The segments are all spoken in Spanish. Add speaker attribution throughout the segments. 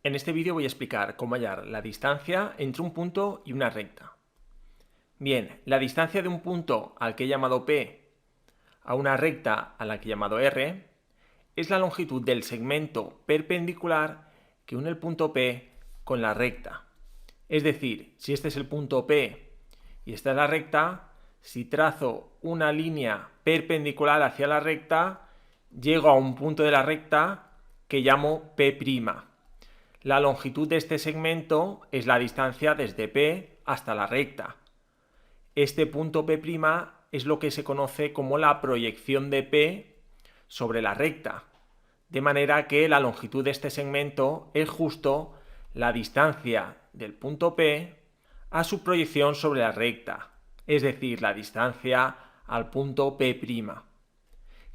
Speaker 1: En este vídeo voy a explicar cómo hallar la distancia entre un punto y una recta. Bien, la distancia de un punto al que he llamado P a una recta a la que he llamado R es la longitud del segmento perpendicular que une el punto P con la recta. Es decir, si este es el punto P y esta es la recta, si trazo una línea perpendicular hacia la recta, llego a un punto de la recta que llamo P'. La longitud de este segmento es la distancia desde P hasta la recta. Este punto P' es lo que se conoce como la proyección de P sobre la recta, de manera que la longitud de este segmento es justo la distancia del punto P a su proyección sobre la recta, es decir, la distancia al punto P',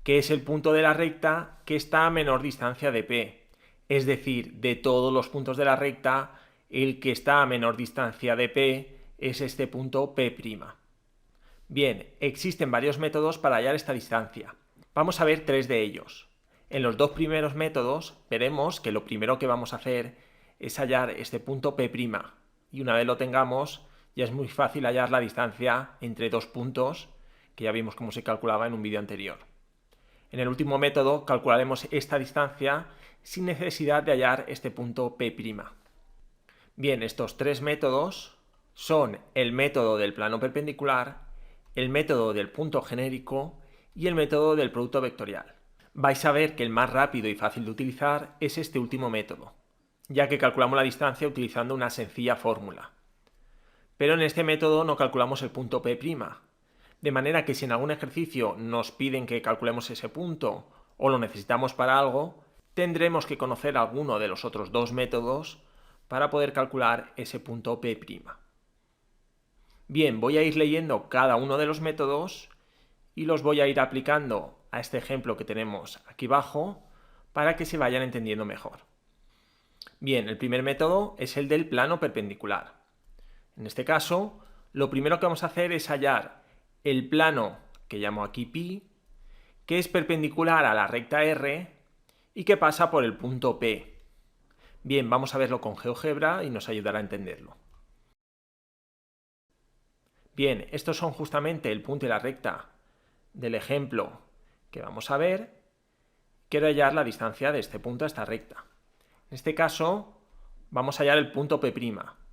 Speaker 1: que es el punto de la recta que está a menor distancia de P. Es decir, de todos los puntos de la recta, el que está a menor distancia de P es este punto P'. Bien, existen varios métodos para hallar esta distancia. Vamos a ver tres de ellos. En los dos primeros métodos veremos que lo primero que vamos a hacer es hallar este punto P', y una vez lo tengamos ya es muy fácil hallar la distancia entre dos puntos, que ya vimos cómo se calculaba en un vídeo anterior. En el último método calcularemos esta distancia sin necesidad de hallar este punto P'. Bien, estos tres métodos son el método del plano perpendicular, el método del punto genérico y el método del producto vectorial. Vais a ver que el más rápido y fácil de utilizar es este último método, ya que calculamos la distancia utilizando una sencilla fórmula. Pero en este método no calculamos el punto P', de manera que si en algún ejercicio nos piden que calculemos ese punto o lo necesitamos para algo, tendremos que conocer alguno de los otros dos métodos para poder calcular ese punto P'. Bien, voy a ir leyendo cada uno de los métodos y los voy a ir aplicando a este ejemplo que tenemos aquí abajo para que se vayan entendiendo mejor. Bien, el primer método es el del plano perpendicular. En este caso, lo primero que vamos a hacer es hallar el plano, que llamo aquí pi, que es perpendicular a la recta R y que pasa por el punto P. Bien, vamos a verlo con GeoGebra y nos ayudará a entenderlo. Bien, estos son justamente el punto y la recta del ejemplo que vamos a ver. Quiero hallar la distancia de este punto a esta recta. En este caso, vamos a hallar el punto P'.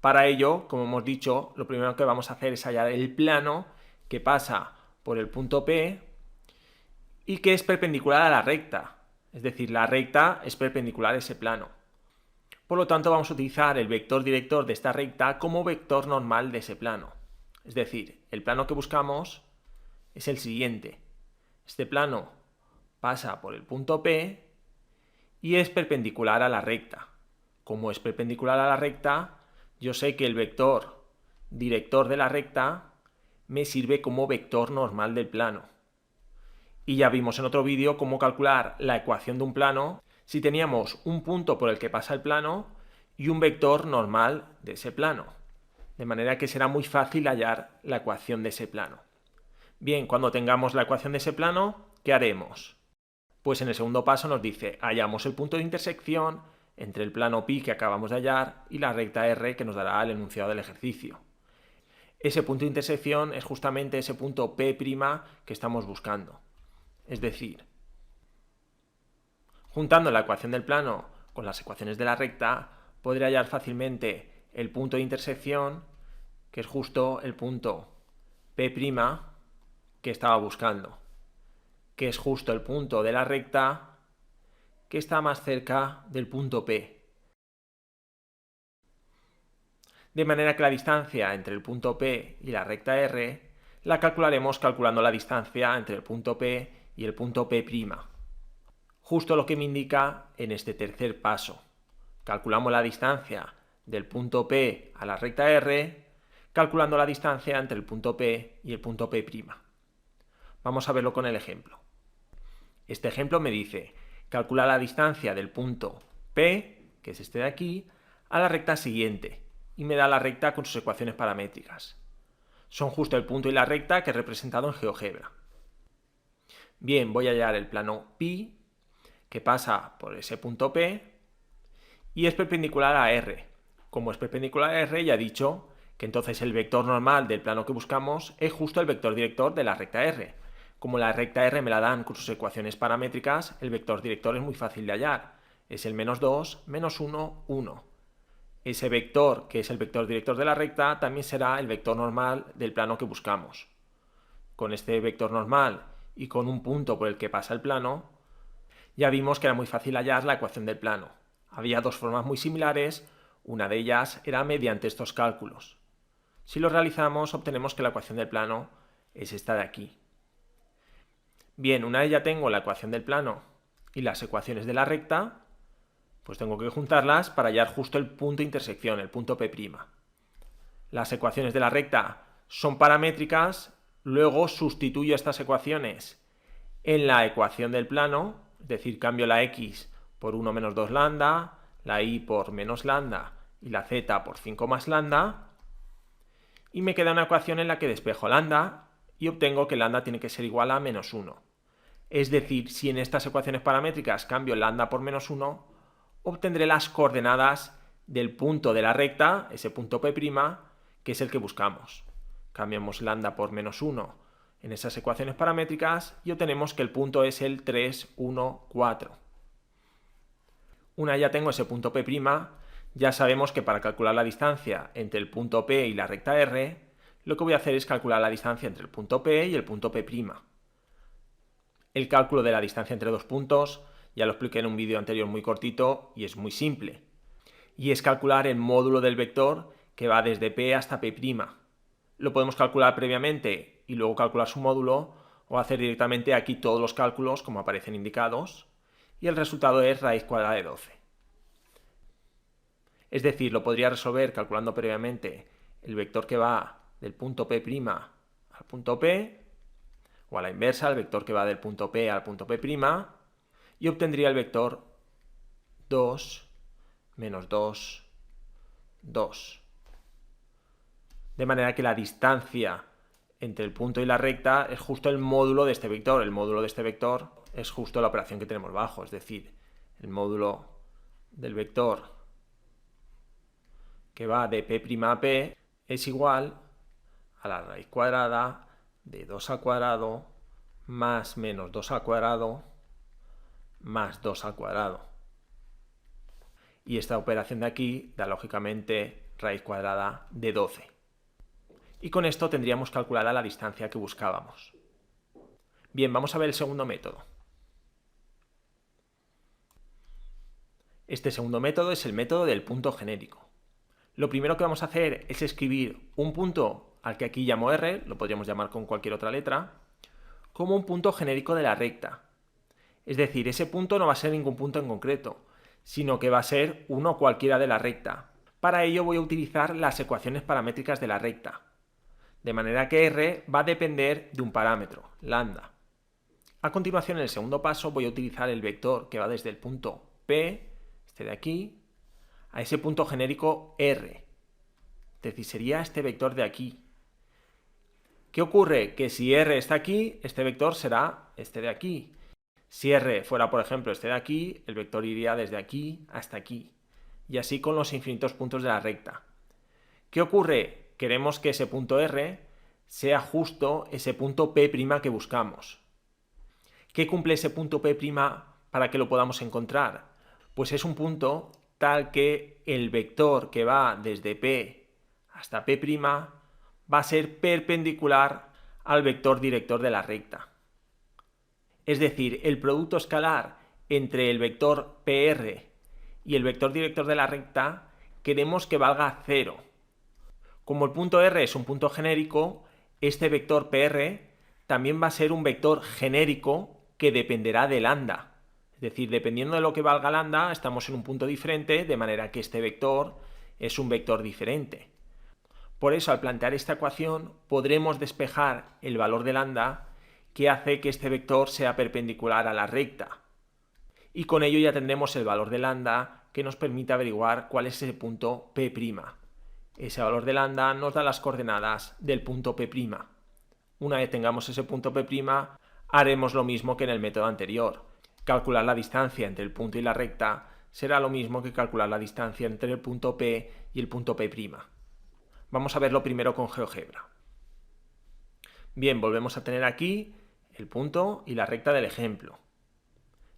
Speaker 1: Para ello, como hemos dicho, lo primero que vamos a hacer es hallar el plano que pasa por el punto P y que es perpendicular a la recta. Es decir, la recta es perpendicular a ese plano. Por lo tanto, vamos a utilizar el vector director de esta recta como vector normal de ese plano. Es decir, el plano que buscamos es el siguiente. Este plano pasa por el punto P y es perpendicular a la recta. Como es perpendicular a la recta, yo sé que el vector director de la recta me sirve como vector normal del plano. Y ya vimos en otro vídeo cómo calcular la ecuación de un plano si teníamos un punto por el que pasa el plano y un vector normal de ese plano. De manera que será muy fácil hallar la ecuación de ese plano. Bien, cuando tengamos la ecuación de ese plano, ¿qué haremos? Pues en el segundo paso nos dice, hallamos el punto de intersección entre el plano pi que acabamos de hallar y la recta R que nos dará el enunciado del ejercicio. Ese punto de intersección es justamente ese punto P' que estamos buscando. Es decir, juntando la ecuación del plano con las ecuaciones de la recta, podré hallar fácilmente el punto de intersección, que es justo el punto P' que estaba buscando, que es justo el punto de la recta que está más cerca del punto P. De manera que la distancia entre el punto P y la recta R la calcularemos calculando la distancia entre el punto P y el punto P'. Justo lo que me indica en este tercer paso. Calculamos la distancia del punto P a la recta R, calculando la distancia entre el punto P y el punto P'. Vamos a verlo con el ejemplo. Este ejemplo me dice, calcula la distancia del punto P, que es este de aquí, a la recta siguiente, y me da la recta con sus ecuaciones paramétricas. Son justo el punto y la recta que he representado en GeoGebra. Bien, voy a hallar el plano pi, que pasa por ese punto P, y es perpendicular a R. Como es perpendicular a R, ya he dicho que entonces el vector normal del plano que buscamos es justo el vector director de la recta R. Como la recta R me la dan con sus ecuaciones paramétricas, el vector director es muy fácil de hallar. Es el -2, -1, 1. Ese vector, que es el vector director de la recta, también será el vector normal del plano que buscamos. Con este vector normal y con un punto por el que pasa el plano, ya vimos que era muy fácil hallar la ecuación del plano. Había dos formas muy similares, una de ellas era mediante estos cálculos. Si los realizamos, obtenemos que la ecuación del plano es esta de aquí. Bien, una vez ya tengo la ecuación del plano y las ecuaciones de la recta, pues tengo que juntarlas para hallar justo el punto de intersección, el punto P'. Las ecuaciones de la recta son paramétricas, luego sustituyo estas ecuaciones en la ecuación del plano, es decir, cambio la x por 1 menos 2 lambda, la y por menos lambda y la z por 5 más lambda, y me queda una ecuación en la que despejo lambda y obtengo que lambda tiene que ser igual a -1. Es decir, si en estas ecuaciones paramétricas cambio lambda por -1, obtendré las coordenadas del punto de la recta, ese punto P', que es el que buscamos. Cambiamos lambda por -1 en esas ecuaciones paramétricas y obtenemos que el punto es el 3, 1, 4. Una vez ya tengo ese punto P', ya sabemos que para calcular la distancia entre el punto P y la recta R, lo que voy a hacer es calcular la distancia entre el punto P y el punto P'. El cálculo de la distancia entre dos puntos ya lo expliqué en un vídeo anterior muy cortito y es muy simple. Y es calcular el módulo del vector que va desde P hasta P'. Lo podemos calcular previamente y luego calcular su módulo, o hacer directamente aquí todos los cálculos como aparecen indicados, y el resultado es raíz cuadrada de 12. Es decir, lo podría resolver calculando previamente el vector que va del punto P' al punto P, o a la inversa, el vector que va del punto P al punto P', y obtendría el vector 2 menos 2, 2. De manera que la distancia entre el punto y la recta es justo el módulo de este vector. El módulo de este vector es justo la operación que tenemos abajo, es decir, el módulo del vector que va de P' a P es igual a la raíz cuadrada de 2 al cuadrado más menos 2 al cuadrado más 2 al cuadrado. Y esta operación de aquí da lógicamente raíz cuadrada de 12. Y con esto tendríamos calculada la distancia que buscábamos. Bien, vamos a ver el segundo método. Este segundo método es el método del punto genérico. Lo primero que vamos a hacer es escribir un punto al que aquí llamo R, lo podríamos llamar con cualquier otra letra, como un punto genérico de la recta. Es decir, ese punto no va a ser ningún punto en concreto, sino que va a ser uno cualquiera de la recta. Para ello voy a utilizar las ecuaciones paramétricas de la recta. De manera que R va a depender de un parámetro, lambda. A continuación, en el segundo paso, voy a utilizar el vector que va desde el punto P, este de aquí, a ese punto genérico R. Es decir, sería este vector de aquí. ¿Qué ocurre? Que si R está aquí, este vector será este de aquí. Si R fuera, por ejemplo, este de aquí, el vector iría desde aquí hasta aquí. Y así con los infinitos puntos de la recta. ¿Qué ocurre? Queremos que ese punto R sea justo ese punto P' que buscamos. ¿Qué cumple ese punto P' para que lo podamos encontrar? Pues es un punto tal que el vector que va desde P hasta P' va a ser perpendicular al vector director de la recta. Es decir, el producto escalar entre el vector PR y el vector director de la recta queremos que valga 0. Como el punto R es un punto genérico, este vector PR también va a ser un vector genérico que dependerá de lambda. Es decir, dependiendo de lo que valga lambda, estamos en un punto diferente, de manera que este vector es un vector diferente. Por eso, al plantear esta ecuación, podremos despejar el valor de lambda que hace que este vector sea perpendicular a la recta. Y con ello ya tendremos el valor de lambda que nos permite averiguar cuál es ese punto P'. Ese valor de lambda nos da las coordenadas del punto P'. Una vez tengamos ese punto P', haremos lo mismo que en el método anterior. Calcular la distancia entre el punto y la recta será lo mismo que calcular la distancia entre el punto P y el punto P'. Vamos a verlo primero con GeoGebra. Bien, volvemos a tener aquí el punto y la recta del ejemplo.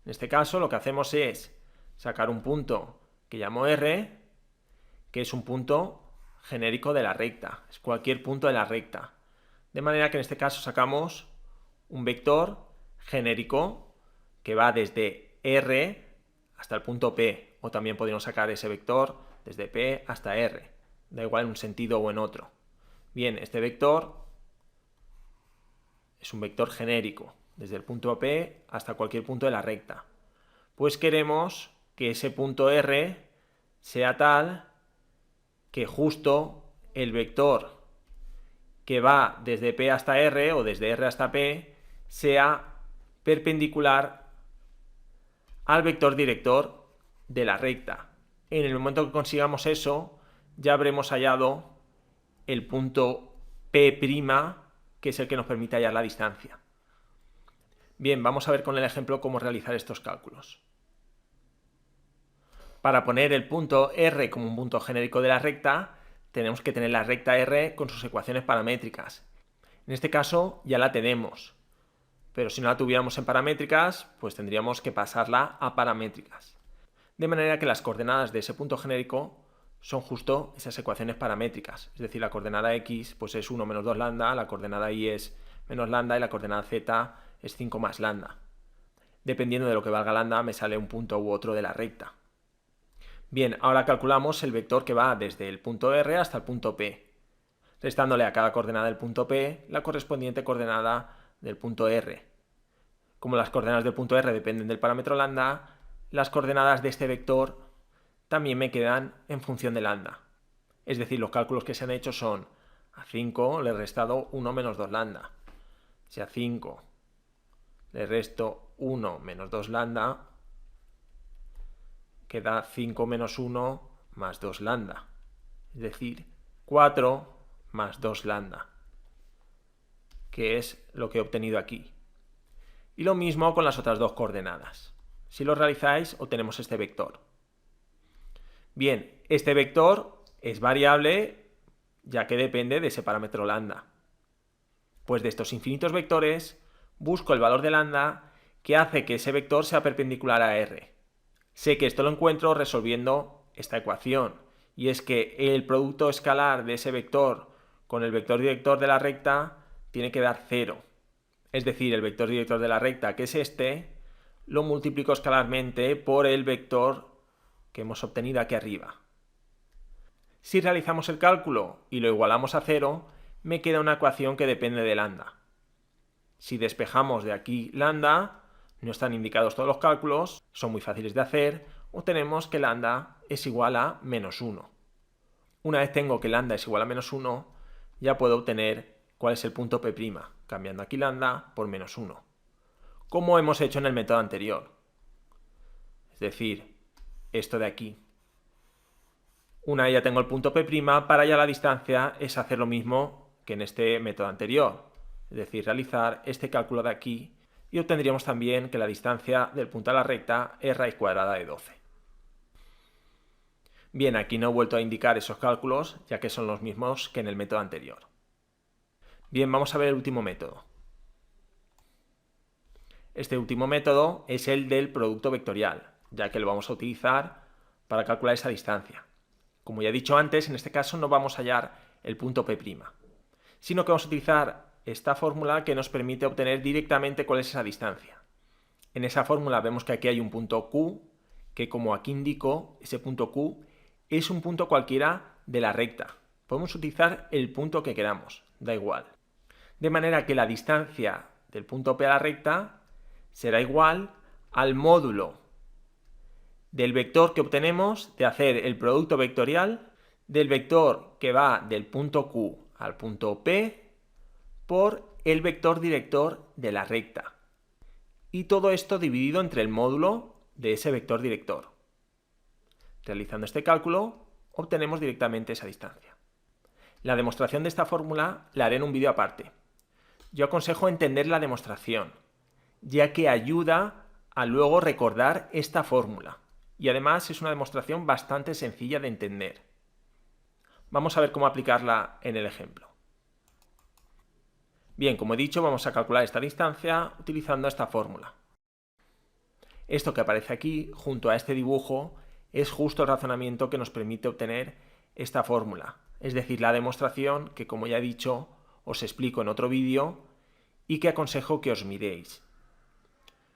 Speaker 1: En este caso lo que hacemos es sacar un punto que llamo R, que es un punto genérico de la recta, es cualquier punto de la recta. De manera que en este caso sacamos un vector genérico que va desde R hasta el punto P, o también podríamos sacar ese vector desde P hasta R, da igual en un sentido o en otro. Bien, este vector es un vector genérico, desde el punto P hasta cualquier punto de la recta. Pues queremos que ese punto R sea tal que justo el vector que va desde P hasta R o desde R hasta P sea perpendicular al vector director de la recta. En el momento que consigamos eso, ya habremos hallado el punto P', que es el que nos permite hallar la distancia. Bien, vamos a ver con el ejemplo cómo realizar estos cálculos. Para poner el punto R como un punto genérico de la recta, tenemos que tener la recta R con sus ecuaciones paramétricas. En este caso ya la tenemos, pero si no la tuviéramos en paramétricas, pues tendríamos que pasarla a paramétricas. De manera que las coordenadas de ese punto genérico son justo esas ecuaciones paramétricas, es decir, la coordenada x pues es 1 menos 2 lambda, la coordenada y es menos lambda y la coordenada z es 5 más lambda. Dependiendo de lo que valga lambda me sale un punto u otro de la recta. Bien, ahora calculamos el vector que va desde el punto R hasta el punto P, restándole a cada coordenada del punto P la correspondiente coordenada del punto R. Como las coordenadas del punto R dependen del parámetro lambda, las coordenadas de este vector también me quedan en función de lambda. Es decir, los cálculos que se han hecho son a 5 le he restado 1 menos 2 lambda. Si a 5 le resto 1 menos 2 lambda, queda 5 menos 1 más 2 lambda, es decir, 4 más 2 lambda, que es lo que he obtenido aquí. Y lo mismo con las otras dos coordenadas. Si lo realizáis, obtenemos este vector. Bien, este vector es variable ya que depende de ese parámetro lambda. Pues de estos infinitos vectores, busco el valor de lambda que hace que ese vector sea perpendicular a R. Sé que esto lo encuentro resolviendo esta ecuación, y es que el producto escalar de ese vector con el vector director de la recta tiene que dar 0. Es decir, el vector director de la recta, que es este, lo multiplico escalarmente por el vector que hemos obtenido aquí arriba. Si realizamos el cálculo y lo igualamos a 0, me queda una ecuación que depende de lambda. Si despejamos de aquí lambda, no están indicados todos los cálculos, son muy fáciles de hacer, obtenemos que lambda es igual a menos 1. Una vez tengo que lambda es igual a menos 1, ya puedo obtener cuál es el punto P', cambiando aquí lambda por menos 1, como hemos hecho en el método anterior. Es decir, esto de aquí. Una vez ya tengo el punto P', para hallar la distancia es hacer lo mismo que en este método anterior, es decir, realizar este cálculo de aquí, y obtendríamos también que la distancia del punto a la recta es raíz cuadrada de 12. Bien, aquí no he vuelto a indicar esos cálculos, ya que son los mismos que en el método anterior. Bien, vamos a ver el último método. Este último método es el del producto vectorial, ya que lo vamos a utilizar para calcular esa distancia. Como ya he dicho antes, en este caso no vamos a hallar el punto P', sino que vamos a utilizar esta fórmula que nos permite obtener directamente cuál es esa distancia. En esa fórmula vemos que aquí hay un punto Q, que como aquí indico, ese punto Q es un punto cualquiera de la recta. Podemos utilizar el punto que queramos, da igual. De manera que la distancia del punto P a la recta será igual al módulo del vector que obtenemos de hacer el producto vectorial del vector que va del punto Q al punto P por el vector director de la recta. Y todo esto dividido entre el módulo de ese vector director. Realizando este cálculo, obtenemos directamente esa distancia. La demostración de esta fórmula la haré en un vídeo aparte. Yo aconsejo entender la demostración, ya que ayuda a luego recordar esta fórmula. y además es una demostración bastante sencilla de entender. Vamos a ver cómo aplicarla en el ejemplo. Bien, como he dicho, vamos a calcular esta distancia utilizando esta fórmula. Esto que aparece aquí, junto a este dibujo, es justo el razonamiento que nos permite obtener esta fórmula, es decir, la demostración que, como ya he dicho, os explico en otro vídeo y que aconsejo que os miréis.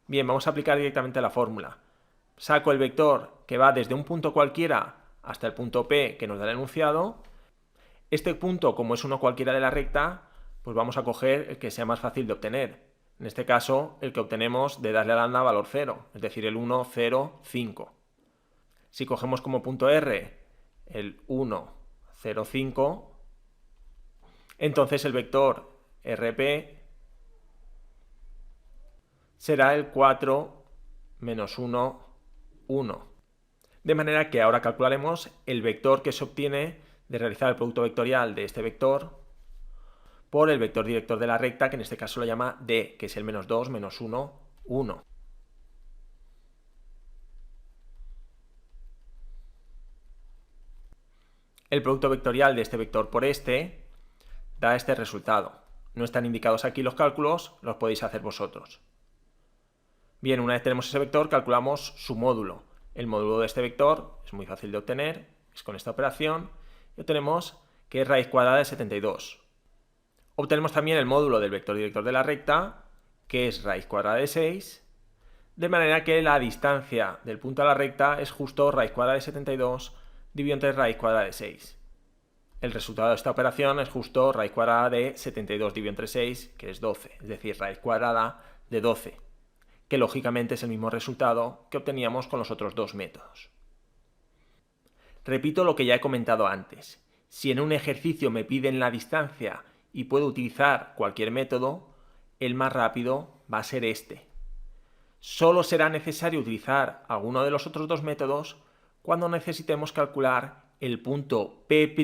Speaker 1: Bien, vamos a aplicar directamente la fórmula. Saco el vector que va desde un punto cualquiera hasta el punto P que nos da el enunciado. Este punto, como es uno cualquiera de la recta, pues vamos a coger el que sea más fácil de obtener. En este caso, el que obtenemos de darle a lambda valor 0, es decir, el 1, 0, 5. Si cogemos como punto R el 1, 0, 5, entonces el vector RP será el 4, menos 1, 1. De manera que ahora calcularemos el vector que se obtiene de realizar el producto vectorial de este vector por el vector director de la recta, que en este caso lo llama D, que es el menos 2, menos 1, 1. El producto vectorial de este vector por este da este resultado. No están indicados aquí los cálculos, los podéis hacer vosotros. Bien, una vez tenemos ese vector, calculamos su módulo. El módulo de este vector es muy fácil de obtener, es con esta operación, y obtenemos que es raíz cuadrada de 72. Obtenemos también el módulo del vector director de la recta, que es raíz cuadrada de 6, de manera que la distancia del punto a la recta es justo raíz cuadrada de 72 dividido entre raíz cuadrada de 6. El resultado de esta operación es justo raíz cuadrada de 72 dividido entre 6, que es 12, es decir, raíz cuadrada de 12, que lógicamente es el mismo resultado que obteníamos con los otros dos métodos. Repito lo que ya he comentado antes. Si en un ejercicio me piden la distancia y puedo utilizar cualquier método, el más rápido va a ser este. Solo será necesario utilizar alguno de los otros dos métodos cuando necesitemos calcular el punto P',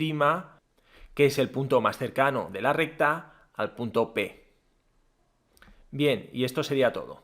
Speaker 1: que es el punto más cercano de la recta al punto P. Bien, y esto sería todo.